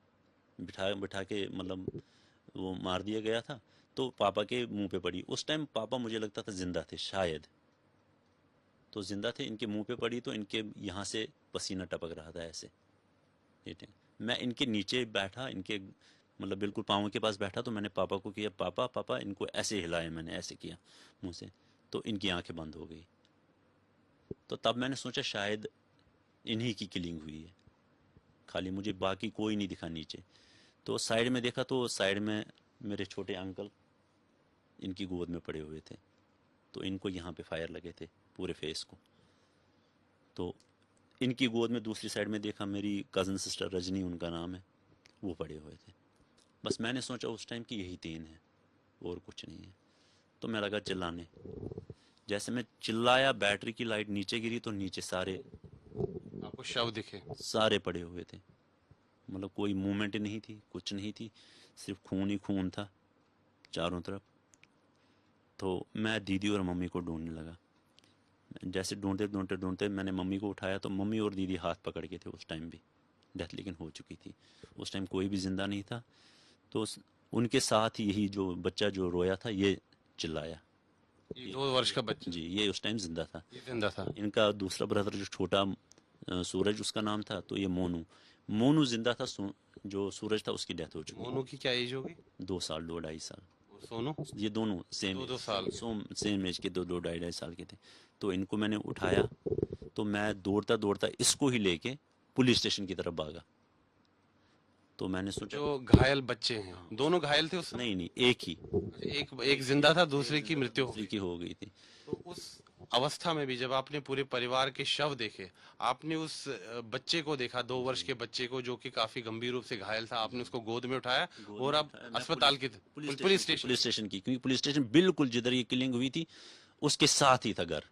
बिठा बिठा के मतलब वो मार दिया गया था, तो पापा के मुंह पे पड़ी। उस टाइम पापा मुझे लगता था जिंदा थे शायद, तो जिंदा थे, इनके मुंह पे पड़ी तो इनके यहाँ से पसीना टपक रहा था ऐसे। ठीक है, मैं इनके नीचे बैठा, इनके मतलब बिल्कुल पाँव के पास बैठा, तो मैंने पापा को किया पापा पापा, इनको ऐसे हिलाया, मैंने ऐसे किया मुंह से, तो इनकी आंखें बंद हो गई। तो तब मैंने सोचा शायद इन्हीं की किलिंग हुई है, खाली मुझे, बाकी कोई नहीं दिखा नीचे। तो साइड में देखा तो साइड में मेरे छोटे अंकल इनकी गोद में पड़े हुए थे, तो इनको यहाँ पे फायर लगे थे पूरे फेस को। तो इनकी गोद में दूसरी साइड में देखा, मेरी कज़न सिस्टर रजनी उनका नाम है, वो पड़े हुए थे। बस मैंने सोचा उस टाइम कि यही 3 है और कुछ नहीं है। तो मैं लगा चिल्लाने, जैसे मैं चिल्लाया बैटरी की लाइट नीचे गिरी, तो नीचे सारे आपको शव दिखे? सारे पड़े हुए थे, मतलब कोई मूवमेंट नहीं थी, कुछ नहीं थी, सिर्फ खून ही खून था चारों तरफ। तो मैं दीदी और मम्मी को ढूंढने लगा। जैसे ढूंढते ढूंढते ढूंढते मैंने मम्मी को उठाया, तो मम्मी और दीदी हाथ पकड़ के थे उस टाइम भी, डेथ लेकिन हो चुकी थी। उस टाइम कोई भी जिंदा नहीं था। तो उनके साथ यही जो बच्चा जो रोया था, ये चिल्लाया, ये 2 वर्ष का बच्चा? जी, ये उस टाइम जिंदा था। ये जिंदा था? इनका दूसरा ब्रदर जो छोटा सूरज उसका नाम था, तो ये मोनू, मोनू जिंदा था। जो सूरज था उसकी डेथ हो चुकी। मोनू की क्या एज होगी? 2 साल 2-2.5 साल। सोनू? ये दोनों सेम 2-2 साल? सेम एज के, 2-2 2.5 साल के थे। तो इनको मैंने उठाया, तो मैं दौड़ता दौड़ता इसको ही लेके पुलिस स्टेशन की तरफ भागा। तो मैंने सोचा, जो घायल बच्चे हैं, दोनों घायल थे उस समय? नहीं नहीं, एक ही, एक जिंदा था, दूसरे की मृत्यु हो दूसरी गई। की हो गई थी। तो उस अवस्था में भी जब आपने पूरे परिवार के शव देखे, आपने उस बच्चे को देखा, 2 वर्ष के बच्चे को, जो कि काफी गंभीर रूप से घायल था, आपने उसको गोद में उठाया और आप मैं अस्पताल की पुलिस स्टेशन? की, क्योंकि पुलिस स्टेशन बिल्कुल जिधर ये किलिंग हुई थी उसके साथ ही था घर,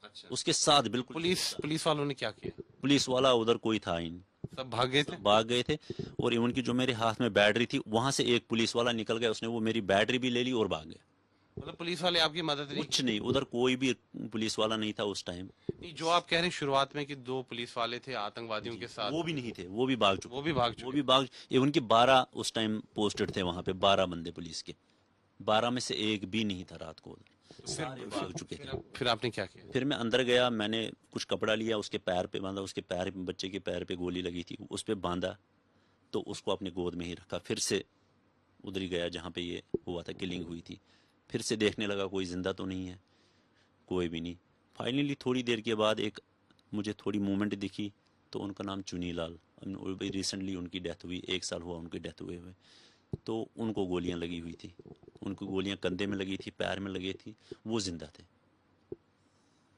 अच्छा, उसके साथ बिल्कुल। पुलिस वालों ने क्या किया? पुलिस वाला उधर कोई था ही नहीं, सब भाग गए थे? भाग गए थे। और इवन की जो मेरे हाथ में बैटरी थी, वहां से एक पुलिस वाला निकल गया, उसने वो मेरी बैटरी भी ले ली और भाग गया। मतलब पुलिस वाले आपकी मदद नहीं कुछ नहीं, उधर कोई भी पुलिस वाला नहीं था उस टाइम। नहीं, जो आप कह रहे हैं शुरुआत में कि 2 पुलिस वाले थे आतंकवादियों के साथ, वो भी नहीं थे, वो भी भाग चुके वो थे। भी भाग वो चुके भी भाग, ये उनके 12 उस टाइम पोस्टेड थे वहां पे, 12 बंदे पुलिस के, 12 में से एक भी नहीं था रात को उधर, तो सारे भाग चुके थे। फिर आपने क्या किया? फिर मैं अंदर गया, मैंने कुछ कपड़ा लिया, उसके पैर पे बांधा, उसके पैर, बच्चे के पैर पे गोली लगी थी, उस पे बांधा, तो उसको अपनी गोद में ही रखा। फिर से उधर ही गया जहाँ पे ये हुआ था, किलिंग हुई थी। फिर से देखने लगा कोई जिंदा तो नहीं है, कोई भी नहीं। फाइनली थोड़ी देर के बाद एक मुझे थोड़ी मूवमेंट दिखी, तो उनका नाम चुनी लाल, रिसेंटली उनकी डेथ हुई, 1 साल हुआ उनकी डेथ हुए हुए। तो उनको गोलियां लगी हुई थी, उनको गोलियां कंधे में लगी थी, पैर में लगी थी, वो जिंदा थे।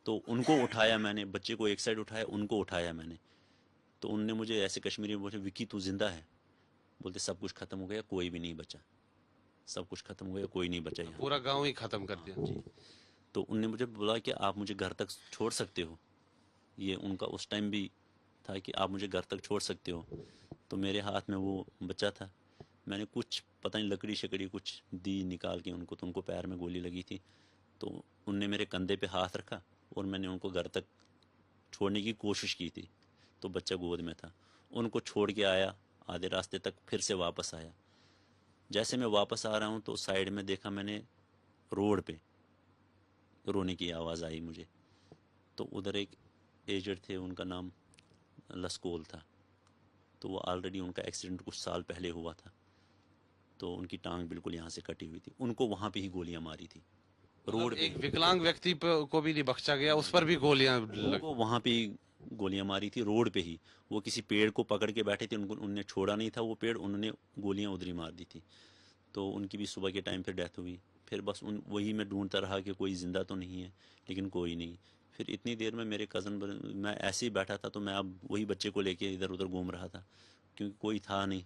तो उनको उठाया मैंने, बच्चे को एक साइड उठाया, उनको उठाया मैंने। तो उनने मुझे ऐसे कश्मीरी में बोले, विकी तू जिंदा है? बोलते सब कुछ खत्म हो गया, कोई भी नहीं बचा, सब कुछ खत्म हो गया, कोई नहीं बचा यहाँ। पूरा गांव ही खत्म कर हाँ दिया? जी। तो उनने मुझे बोला कि आप मुझे घर तक छोड़ सकते हो, ये उनका उस टाइम भी था कि आप मुझे घर तक छोड़ सकते हो। तो मेरे हाथ में वो बच्चा था, मैंने कुछ पता नहीं लकड़ी शकड़ी कुछ दी निकाल के उनको, तो उनको पैर में गोली लगी थी। तो उनने मेरे कंधे पे हाथ रखा और मैंने उनको घर तक छोड़ने की कोशिश की थी, तो बच्चा गोद में था। उनको छोड़ के आया आधे रास्ते तक, फिर से वापस आया। जैसे मैं वापस आ रहा हूँ तो साइड में देखा मैंने, रोड पे रोने की आवाज़ आई मुझे। तो उधर एक एजेड थे, उनका नाम लस्कोल था। तो वो ऑलरेडी उनका एक्सीडेंट कुछ साल पहले हुआ था, तो उनकी टांग बिल्कुल यहाँ से कटी हुई थी, उनको वहाँ पे ही गोलियां मारी थी, रोड मतलब पे एक ही। विकलांग व्यक्ति को भी नहीं बख्शा गया, उस पर भी गोलियां लग। उनको वहाँ पे ही गोलियां मारी थी, रोड पे ही। वो किसी पेड़ को पकड़ के बैठे थे, उनको उनने छोड़ा नहीं था वो पेड़, उन्होंने गोलियां उधर ही मार दी थी। तो उनकी भी सुबह के टाइम फिर डेथ हुई। फिर बस उन वही मैं ढूंढता रहा कि कोई ज़िंदा तो नहीं है, लेकिन कोई नहीं। फिर इतनी देर में मेरे कज़न, मैं ऐसे ही बैठा था, तो मैं अब वही बच्चे को लेके इधर उधर घूम रहा था, क्योंकि कोई था नहीं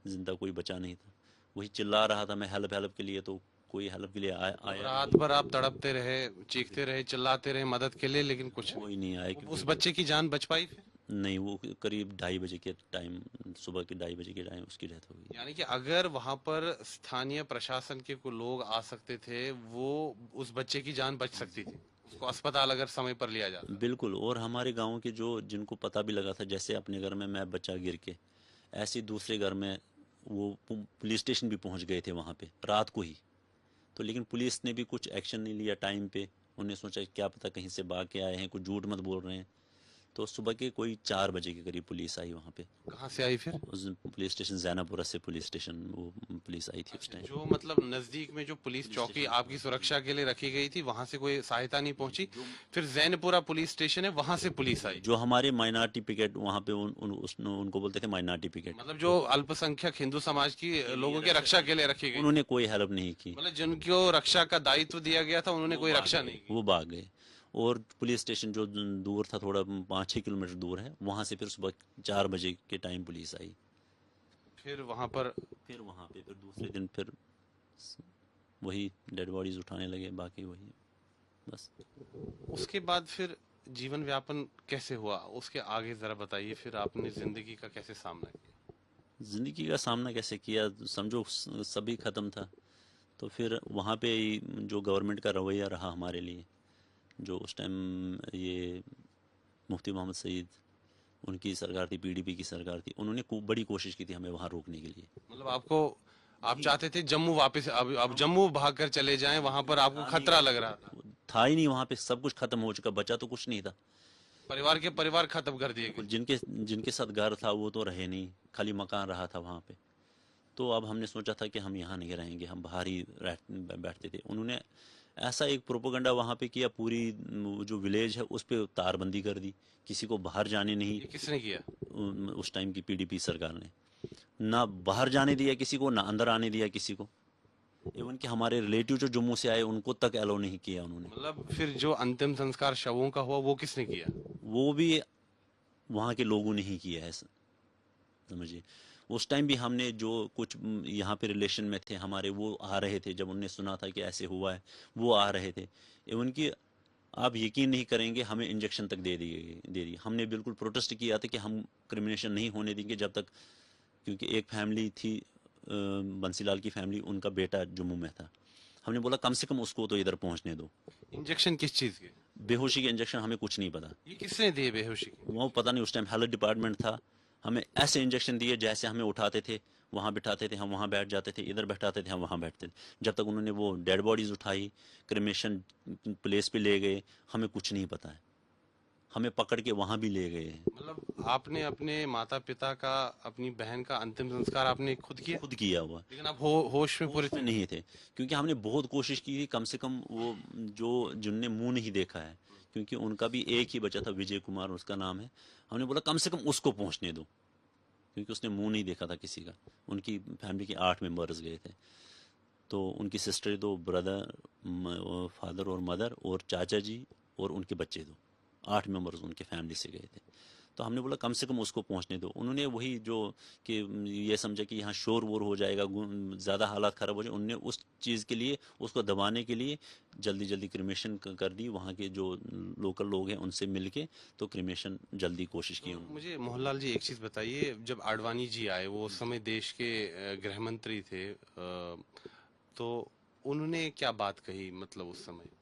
ज़िंदा, कोई बचा नहीं था। वही चिल्ला रहा था मैं हेल्प हेल्प के लिए, तो कोई हेल्प के लिए आया भी रात नहीं। भर आप तड़पते रहे, चीखते रहे, चिल्लाते रहे मदद के लिए, लेकिन कुछ कोई नहीं आया, नहीं। उस क्योंकि बच्चे की जान बच पाई फिर? नहीं, वो करीब 2:30 बजे के टाइम, सुबह के 2:30 बजे के टाइम उसकी डेथ हो गई। यानी कि अगर वहां पर स्थानीय प्रशासन के कोई लोग आ सकते थे, वो उस बच्चे की जान बच सकती थी, उसको अस्पताल अगर समय पर लिया जाता। बिल्कुल। और हमारे गांव के जो जिनको पता भी लगा था, जैसे अपने घर में मैं बच्चा गिर के, ऐसे ही दूसरे घर में वो पुलिस स्टेशन भी पहुंच गए थे वहां पे रात को ही। तो लेकिन पुलिस ने भी कुछ एक्शन नहीं लिया टाइम पे। उन्हें सोचा क्या पता कहीं से भाग के आए हैं, कुछ झूठ मत बोल रहे हैं। तो सुबह के कोई 4 बजे के करीब पुलिस आई वहाँ पे। कहाँ से आई फिर? उस पुलिस स्टेशन जैनापुरा से पुलिस स्टेशन वो पुलिस आई थी उस टाइम। जो मतलब नजदीक में जो पुलिस चौकी आपकी सुरक्षा के लिए रखी गई थी, वहां से कोई सहायता नहीं पहुंची? फिर जैनपुरा पुलिस स्टेशन है, वहां से पुलिस आई? जो हमारे माइनॉरिटी पिकेट वहाँ पे उनको बोलते थे माइनॉरिटी पिकेट, मतलब जो अल्पसंख्यक हिंदू समाज की लोगों के रक्षा के लिए रखी गई, उन्होंने कोई हेल्प नहीं की। मतलब जिनको रक्षा का दायित्व दिया गया था, उन्होंने कोई रक्षा नहीं की। वो भाग गए। और पुलिस स्टेशन जो दूर था, थोड़ा 5-6 किलोमीटर दूर है, वहाँ से फिर सुबह 4 बजे के टाइम पुलिस आई। फिर वहां पर फिर वहाँ पे फिर दूसरे दिन फिर वही डेड बॉडीज उठाने लगे, बाकी वही बस। उसके बाद फिर जीवन व्यापन कैसे हुआ, उसके आगे जरा बताइए। फिर आपने जिंदगी का कैसे सामना किया? ज़िंदगी का सामना कैसे किया, समझो सभी ख़त्म था। तो फिर वहाँ पे ही जो गवर्नमेंट का रवैया रहा हमारे लिए, जो उस टाइम ये मुफ्ती मोहम्मद सईद, उनकी सरकार थी, पीडीपी की सरकार थी, उन्होंने बड़ी कोशिश की थी हमें वहाँ रोकने के लिए। मतलब आपको, आप चाहते थे जम्मू वापस, अब जम्मू भाग कर चले जाएं, वहां पर आपको खतरा लग रहा था? था ही नहीं वहाँ पे, सब कुछ खत्म हो चुका, बचा तो कुछ नहीं था। परिवार के परिवार खत्म कर दिए गए। बिल्कुल, जिनके जिनके साथ घर था वो तो रहे नहीं, खाली मकान रहा था वहाँ पे। तो अब हमने सोचा था कि हम यहाँ नहीं रहेंगे, हम बाहर ही बैठते थे। उन्होंने ऐसा एक प्रोपोगंडा वहाँ पे किया, पूरी जो विलेज है उस पे तारबंदी कर दी, किसी को बाहर जाने नहीं। ये किसने किया? उस टाइम की पीडीपी सरकार ने ना बाहर जाने दिया किसी को, ना अंदर आने दिया किसी को। इवन कि हमारे रिलेटिव जो जम्मू से आए उनको तक अलाउ नहीं किया उन्होंने। मतलब फिर जो अंतिम संस्कार शवों का हुआ, वो किसने किया? वो भी वहाँ के लोगों ने ही किया है, समझिए। उस टाइम भी हमने जो कुछ यहाँ पे रिलेशन में थे हमारे, वो आ रहे थे, जब उनने सुना था कि ऐसे हुआ है वो आ रहे थे। इवन कि आप यकीन नहीं करेंगे, हमें इंजेक्शन तक दे दी। हमने बिल्कुल प्रोटेस्ट किया था कि हम क्रिमिनेशन नहीं होने देंगे जब तक, क्योंकि एक फैमिली थी बंसीलाल की फैमिली, उनका बेटा जम्मू में था, हमने बोला कम से कम उसको तो इधर पहुंचने दो। इंजेक्शन किस चीज के? बेहोशी के इंजेक्शन हमें कुछ नहीं पता, ये किसने दिए बेहोशी के? वो पता नहीं, उस टाइम हेल्थ डिपार्टमेंट था। हमें ऐसे इंजेक्शन दिए जैसे हमें उठाते थे, वहाँ बिठाते थे, हम वहाँ बैठ जाते थे, इधर बैठाते थे, हम वहाँ बैठते थे, जब तक उन्होंने वो डेड बॉडीज उठाई, क्रिमेशन प्लेस पे ले गए, हमें कुछ नहीं पता है। हमें पकड़ के वहाँ भी ले गए हैं। मतलब आपने अपने माता पिता का, अपनी बहन का अंतिम संस्कार आपने खुद किया? खुद किया हुआ। लेकिन आप होश में पूरे होश में नहीं थे, क्योंकि हमने बहुत कोशिश की थी, कम से कम वो जो जिनने मुंह नहीं देखा है, क्योंकि उनका भी एक ही बचा था, विजय कुमार उसका नाम है। हमने बोला कम से कम उसको पहुंचने दो, क्योंकि उसने मुंह नहीं देखा था किसी का। उनकी फैमिली के 8 मेंबर्स गए थे, तो उनकी सिस्टर 2, ब्रदर, फादर और मदर, और चाचा जी और उनके बच्चे 2, 8 मेंबर्स उनके फैमिली से गए थे। तो हमने बोला कम से कम उसको पहुंचने दो। उन्होंने वही जो कि ये समझा कि यहाँ शोर वोर हो जाएगा, ज़्यादा हालात ख़राब हो जाए, उन्होंने उस चीज़ के लिए, उसको दबाने के लिए जल्दी जल्दी क्रिमेशन कर दी। वहाँ के जो लोकल लोग हैं उनसे मिल के तो क्रिमेशन जल्दी कोशिश की उन्होंने। मुझे मोहनलाल जी एक चीज बताइए, जब आडवाणी जी आए, वो उस समय देश के गृह मंत्री थे, तो उन्होंने क्या बात कही, मतलब उस समय?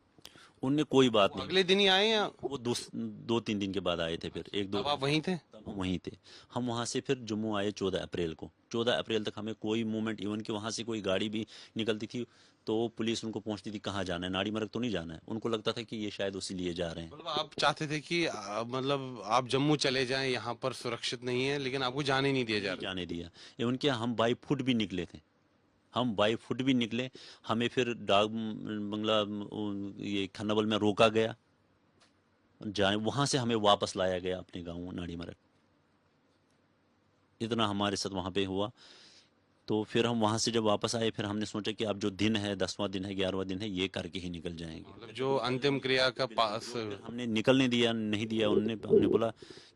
उनने कोई बात वो नहीं, अगले दिन ही आए या वो 2-3 दिन के बाद आए थे, फिर एक दो तब आप वहीं थे? तब हम वहीं थे। हम वहाँ से फिर जम्मू आए 14 अप्रैल को। 14 अप्रैल तक हमें कोई मूवमेंट, इवन कि वहाँ से कोई गाड़ी भी निकलती थी तो पुलिस उनको पूछती थी कहाँ जाना है, नाड़ी मरग तो नहीं जाना है। उनको लगता था कि ये शायद उसी लिए जा रहे हैं। मतलब आप चाहते थे कि मतलब आप जम्मू चले जाएं, यहाँ पर सुरक्षित नहीं है, लेकिन आपको जाने नहीं दिया जा नहीं रहा? जाने दिया। इवन कि हम बाई फुट भी निकले थे, हम बाई फुट भी निकले। हमें फिर डाक बंगला, ये खन्नाबल में रोका गया, जाने वहाँ से हमें वापस लाया गया अपने गाँव नाड़ी मरग। इतना हमारे साथ वहाँ पे हुआ। तो फिर हम वहाँ से जब वापस आए, फिर हमने सोचा कि अब जो दिन है, 10वां दिन है, 11वां दिन है, ये करके ही निकल जाएंगे। मतलब जो अंतिम क्रिया का पास। फिर हमने निकलने दिया नहीं दिया, हमने बोला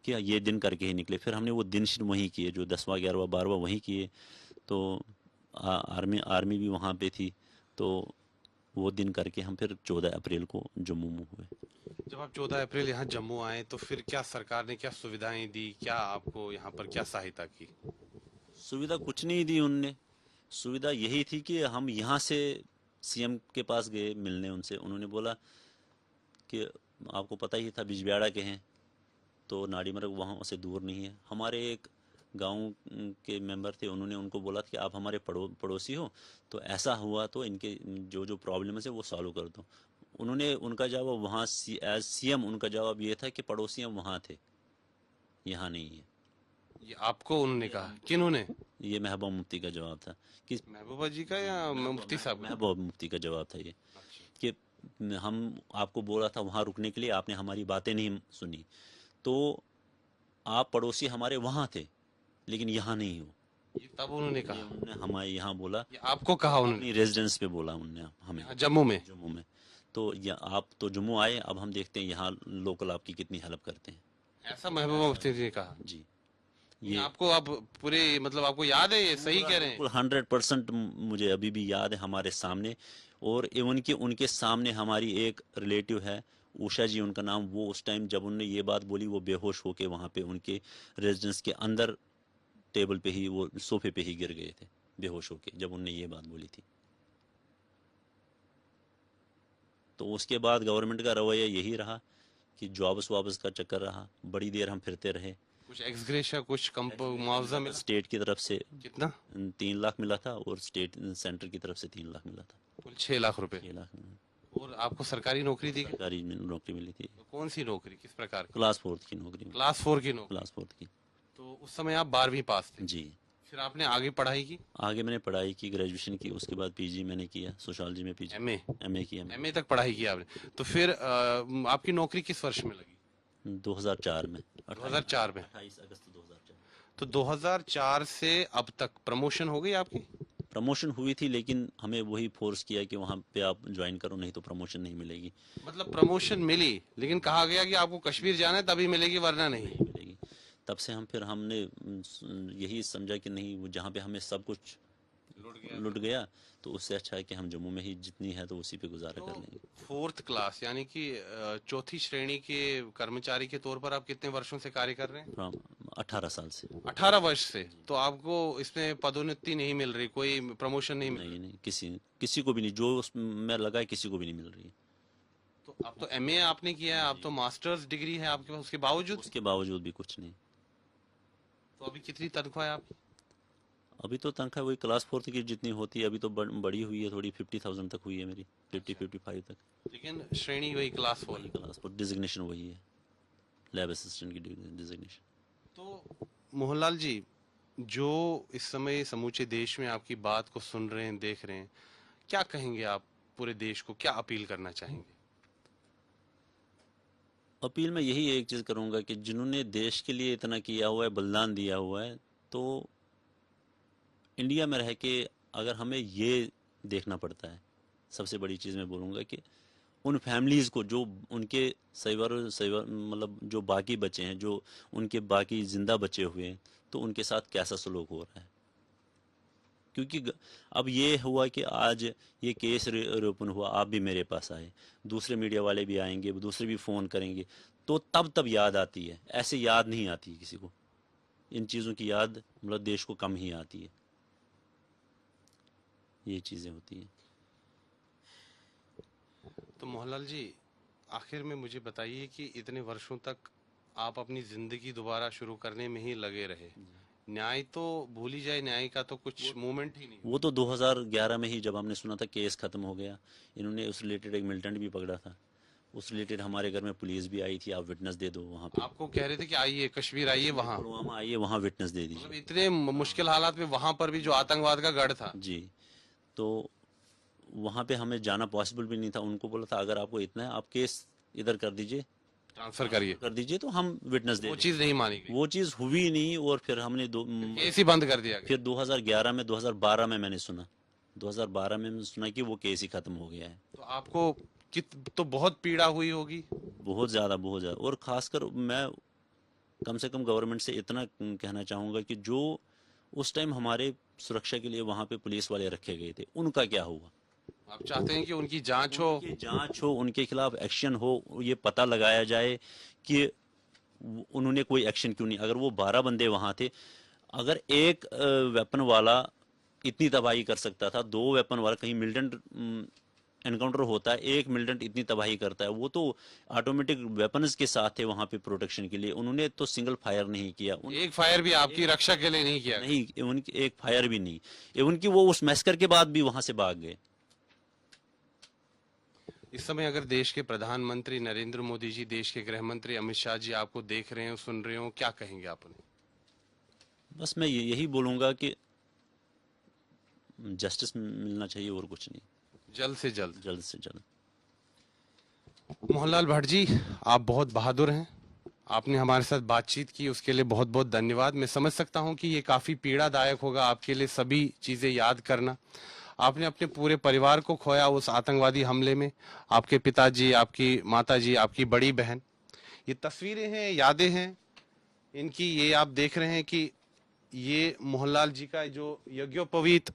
कि ये दिन करके ही निकले। फिर हमने वो दिन शुरू वहीं किए, जो 10वां 11वां 12वां वहीं किए। तो आर्मी भी वहाँ पे थी, तो वो दिन करके हम फिर 14 अप्रैल को जम्मू में हुए। जब आप 14 अप्रैल यहाँ जम्मू आए, तो फिर क्या सरकार ने क्या सुविधाएं दी, क्या आपको यहाँ पर क्या सहायता की? सुविधा कुछ नहीं दी उनने। सुविधा यही थी कि हम यहाँ से सीएम के पास गए मिलने उनसे। उन्होंने बोला कि आपको पता ही था बिजबियाड़ा के हैं, तो नाड़ी मरग वहाँ से दूर नहीं है। हमारे एक गांव के मेंबर थे, उन्होंने उनको बोला कि आप हमारे पड़ोसी हो, तो ऐसा हुआ तो इनके जो जो प्रॉब्लम है वो सॉल्व कर दो। उन्होंने, उनका जवाब वहाँ एज सीएम उनका जवाब ये था कि पड़ोसी हम वहाँ थे, यहाँ नहीं है। ये आपको उन्होंने कहा? किन्होंने? ये महबूबा मुफ्ती का जवाब था कि महबूबा जी का या मुफ्ती साहब का? महबूबा मुफ्ती का जवाब था ये कि हम आपको बोला था वहाँ रुकने के लिए, आपने हमारी बातें नहीं सुनी, तो आप पड़ोसी हमारे वहाँ थे लेकिन यहाँ नहीं हो। ये तब उन्होंने ये कहा? उन्होंने हमारे यहाँ बोला, ये आपको कहा उन्होंने? अपनी रेजिडेंस पे बोला उन्होंने हमें, यहाँ जम्मू में? जम्मू में। तो आप तो जम्मू आए, अब हम देखते हैं यहाँ लोकल आपकी कितनी हेल्प करते हैं। ऐसा महबूबा मुफ्ती जी ने कहा? जी, ये आपको आप पूरे, मतलब आपको याद है, ये सही कह रहे हैं? बिल्कुल 100% मुझे अभी भी याद है हमारे सामने। और इवन कि उनके सामने हमारी एक रिलेटिव है, उषा जी उनका नाम, वो उस टाइम जब उन्होंने ये बात बोली, वो बेहोश होके वहाँ पे उनके रेजिडेंस के अंदर टेबल पे ही, वो सोफे पे ही गिर गए थे बेहोश होके, जब उन्होंने ये बात बोली थी। तो उसके बाद गवर्नमेंट का रवैया यही रहा कि जॉब्स वापस का चक्कर रहा, बड़ी देर हम फिरते रहे। कुछ एक्सग्रेशिया, कुछ मुआवजा मिला? स्टेट की तरफ से कितना? 3 लाख मिला था, और स्टेट सेंटर की तरफ से 3 लाख मिला था। कुल 6 लाख रुपए। 6 लाख और आपको सरकारी नौकरी दी गई? सरकारी नौकरी मिली थी। तो कौन सी नौकरी, किस प्रकार की? क्लास 4 की नौकरी मिली। क्लास 4 की नौकरी? क्लास 4 की। तो उस समय आप 12वीं पास थे? जी। फिर आपने आगे पढ़ाई की? आगे मैंने पढ़ाई की, ग्रेजुएशन की, उसके बाद पीजी मैंने किया, सोशियोलॉजी में पीजी, एमए? एमए किया मैंने। एमए तक पढ़ाई की आपने? तो फिर आपकी नौकरी किस वर्ष में लगी? 2004 में। 2004 में? 28 अगस्त 2004। तो 2004 से अब तक प्रमोशन हो गई आपकी? प्रमोशन हुई थी, लेकिन हमें वही फोर्स किया कि वहाँ पे आप ज्वाइन करो, नहीं तो प्रमोशन नहीं मिलेगी। मतलब प्रमोशन मिली, लेकिन कहा गया कि आपको कश्मीर जाना है तभी मिलेगी, वरना नहीं। नहीं मिलेगी। तब से हमने यही समझा कि नहीं, वो जहाँ पे हमें सब कुछ लुट गया, तो उससे अच्छा है कि हम जम्मू में ही जितनी है तो उसी पे गुजारा कर लेंगे। 4th क्लास यानी कि 4थी श्रेणी के कर्मचारी के तौर पर आप कितने वर्षों से कार्य कर रहे हैं? 18 साल से। 18 वर्ष से। तो आपको इसमें पदोन्नति नहीं मिल रही, कोई प्रमोशन नहीं मिल नहीं नहीं, किसी को भी नहीं, जो उसमें लगा है किसी को भी नहीं मिल रही है। तो आप तो एमए आपने किया है, आप तो मास्टर्स डिग्री है आपके पास, उसके बावजूद उसके बावजूद भी कुछ नहीं। तो अभी कितनी तनख्वाह है आपकी? अभी तो तनख्वाह वही क्लास 4 की जितनी होती है, अभी तो बड़ी हुई है थोड़ी, 50,000 तक हुई है मेरी, 50-55 तक। लेकिन श्रेणी वही क्लास 4 वही है। क्लास 4, डिजिग्नेशन वही है, लैब असिस्टेंट की डिजिग्नेशन। तो मोहनलाल जी, जो इस समय समूचे देश में आपकी बात को सुन रहे हैं, देख रहे हैं, क्या कहेंगे आप पूरे देश को, क्या अपील करना चाहेंगे? अपील मैं यही एक चीज़ करूंगा कि जिन्होंने देश के लिए इतना किया हुआ है, बलिदान दिया हुआ है, तो इंडिया में रह के अगर हमें ये देखना पड़ता है, सबसे बड़ी चीज़ मैं बोलूँगा कि उन फैमिलीज़ को जो उनके सैवर मतलब जो बाकी बचे हैं, जो उनके बाकी ज़िंदा बचे हुए हैं, तो उनके साथ कैसा सलूक हो रहा है। क्योंकि अब ये हुआ कि आज ये केस ओपन हुआ, आप भी मेरे पास आए, दूसरे मीडिया वाले भी आएंगे, दूसरे भी फ़ोन करेंगे, तो तब याद आती है, ऐसे याद नहीं आती किसी को। इन चीज़ों की याद मतलब देश को कम ही आती है, ये चीज़ें होती हैं। तो मोहनलाल जी, आखिर में मुझे बताइए कि इतने वर्षों तक आप अपनी जिंदगी दोबारा शुरू करने में ही लगे रहे, न्याय तो भूल ही जाए, न्याय का तो कुछ मूवमेंट ही नहीं। वो तो 2011 में ही जब हमने सुना था केस खत्म हो गया, इन्होंने उस रिलेटेड एक मिलिटेंट भी पकड़ा था, उस रिलेटेड हमारे घर में पुलिस भी आई थी, आप विटनेस दे दो वहाँ पे। आपको कह रहे थे कि आइए कश्मीर आइए, वहाँ पुलवामा आइए, वहाँ विटनेस दे मतलब दीजिए। इतने मुश्किल हालात में वहां पर भी जो आतंकवाद का गढ़ था। जी, तो वहाँ पे हमें जाना पॉसिबल भी नहीं था। उनको बोला था अगर आपको इतना है आप केस इधर कर दीजिए, ट्रांसफर कर दीजिए, तो हम विटनेस दे वो देंगे। चीज नहीं मानी गई, वो चीज़ हुई नहीं, और फिर हमने केस ही बंद कर दिया गया। फिर 2011 में 2012 में मैंने सुना, 2012 में मैंने सुना कि वो केस ही खत्म हो गया है। तो आपको तो बहुत पीड़ा हुई होगी। बहुत ज़्यादा, बहुत ज़्यादा। और ख़ासकर मैं कम से कम गवर्नमेंट से इतना कहना चाहूँगा कि जो उस टाइम हमारे सुरक्षा के लिए वहाँ पे पुलिस वाले रखे गए थे, उनका क्या हुआ? आप चाहते हैं कि उनकी जांच हो, उनकी जांच हो, उनके खिलाफ एक्शन हो, ये पता लगाया जाए कि उन्होंने कोई एक्शन क्यों नहीं। अगर वो 12 बंदे वहाँ थे, अगर एक वेपन वाला इतनी तबाही कर सकता था, 2 वेपन वाला, कहीं मिलिटेंट एनकाउंटर होता है, एक मिलिटेंट इतनी तबाही करता है, वो तो ऑटोमेटिक वेपन्स के साथ थे वहाँ पे प्रोटेक्शन के लिए, उन्होंने तो सिंगल फायर नहीं किया। एक फायर भी आपकी रक्षा के लिए नहीं किया? नहीं, उनकी एक फायर भी नहीं, उनकी वो उस मैसकर के बाद भी वहाँ से भाग गए। इस समय अगर देश के प्रधानमंत्री नरेंद्र मोदी जी, देश के गृह मंत्री अमित शाह जी आपको देख रहे हो, सुन रहे हो, क्या कहेंगे आप उन्हें? बस मैं यही बोलूँगा कि जस्टिस मिलना चाहिए, और कुछ नहीं, जल्द से जल्द। जल्द से जल्द। मोहनलाल भट्ट जी, आप बहुत बहादुर हैं, आपने हमारे साथ बातचीत की, उसके लिए बहुत बहुत धन्यवाद। मैं समझ सकता हूं कि ये काफी पीड़ादायक होगा आपके लिए सभी चीजें याद करना। आपने अपने पूरे परिवार को खोया उस आतंकवादी हमले में, आपके पिताजी, आपकी माताजी, आपकी बड़ी बहन। ये तस्वीरें हैं, यादें हैं इनकी, ये आप देख रहे हैं कि ये मोहनलाल जी का जो यज्ञोपवीत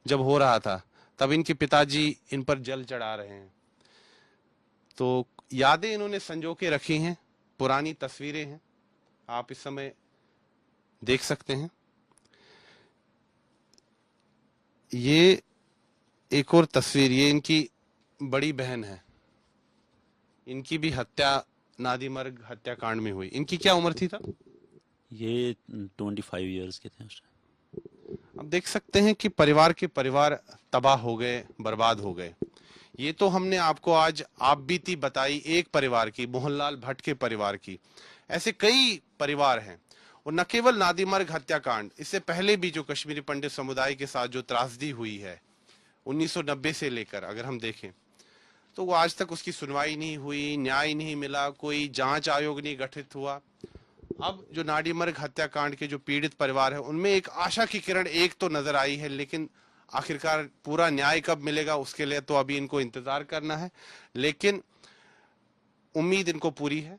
जब हो रहा था, तब इनके पिताजी इन पर जल चढ़ा रहे हैं। तो यादें इन्होंने संजो के रखी हैं, पुरानी तस्वीरें हैं, आप इस समय देख सकते हैं। ये एक और तस्वीर, ये इनकी बड़ी बहन है, इनकी भी हत्या नादीमर्ग हत्याकांड में हुई। इनकी क्या उम्र थी तब? ये 25 ईयर्स के थे उस टाइम। अब देख सकते हैं कि परिवार के परिवार तबाह हो गए, बर्बाद हो गए। ये तो हमने आपको आज आप बीती बताई एक परिवार की, मोहनलाल भट्ट के परिवार की। ऐसे कई परिवार हैं, और न केवल नादीमर्ग हत्याकांड, इससे पहले भी जो कश्मीरी पंडित समुदाय के साथ जो त्रासदी हुई है 1990 से लेकर अगर हम देखें, तो वो आज तक उसकी सुनवाई नहीं हुई, न्याय नहीं मिला, कोई जांच आयोग नहीं गठित हुआ। अब जो नादीमर्ग हत्याकांड के जो पीड़ित परिवार है, उनमें एक आशा की किरण एक तो नजर आई है, लेकिन आखिरकार पूरा न्याय कब मिलेगा उसके लिए तो अभी इनको इंतजार करना है। लेकिन उम्मीद इनको पूरी है,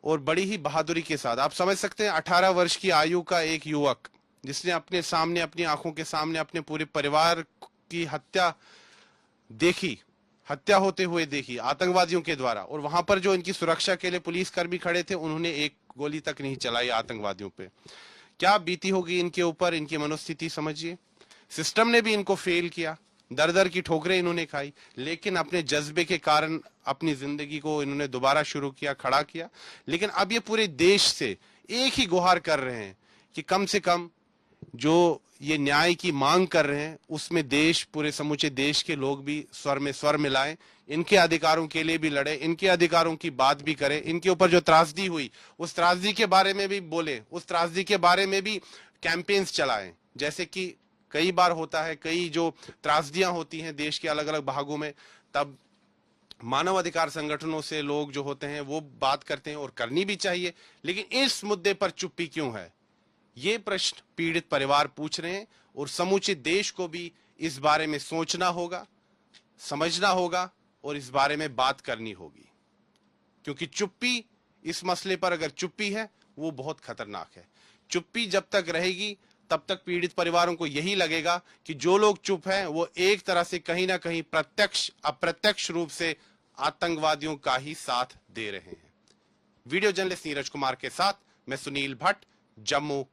और बड़ी ही बहादुरी के साथ। आप समझ सकते हैं 18 वर्ष की आयु का एक युवक जिसने अपने सामने, अपनी आंखों के सामने अपने पूरे परिवार की हत्या देखी, हत्या होते हुए देखी आतंकवादियों के द्वारा, और वहां पर जो इनकी सुरक्षा के लिए पुलिसकर्मी खड़े थे, उन्होंने एक गोली तक नहीं चलाई आतंकवादियों पे। क्या बीती होगी इनके ऊपर, इनकी मनोस्थिति समझिए। सिस्टम ने भी इनको फेल किया, दर दर की ठोकरें इन्होंने खाई, लेकिन अपने जज्बे के कारण अपनी जिंदगी को इन्होंने दोबारा शुरू किया, खड़ा किया। लेकिन अब ये पूरे देश से एक ही गुहार कर रहे हैं कि कम से कम जो ये न्याय की मांग कर रहे हैं उसमें देश, पूरे समूचे देश के लोग भी स्वर में स्वर मिलाएं, इनके अधिकारों के लिए भी लड़े, इनके अधिकारों की बात भी करें, इनके ऊपर जो त्रासदी हुई उस त्रासदी के बारे में भी बोले, उस त्रासदी के बारे में भी कैंपेन्स चलाएं। जैसे कि कई बार होता है, कई जो त्रासदियां होती हैं देश के अलग अलग भागों में, तब मानव अधिकार संगठनों से लोग जो होते हैं वो बात करते हैं, और करनी भी चाहिए। लेकिन इस मुद्दे पर चुप्पी क्यों है, ये प्रश्न पीड़ित परिवार पूछ रहे हैं, और समूचे देश को भी इस बारे में सोचना होगा, समझना होगा और इस बारे में बात करनी होगी। क्योंकि चुप्पी इस मसले पर अगर चुप्पी है वो बहुत खतरनाक है। चुप्पी जब तक रहेगी तब तक पीड़ित परिवारों को यही लगेगा कि जो लोग चुप हैं वो एक तरह से कहीं ना कहीं प्रत्यक्ष अप्रत्यक्ष रूप से आतंकवादियों का ही साथ दे रहे हैं। वीडियो जर्नलिस्ट नीरज कुमार के साथ मैं सुनील भट्ट, जम्मू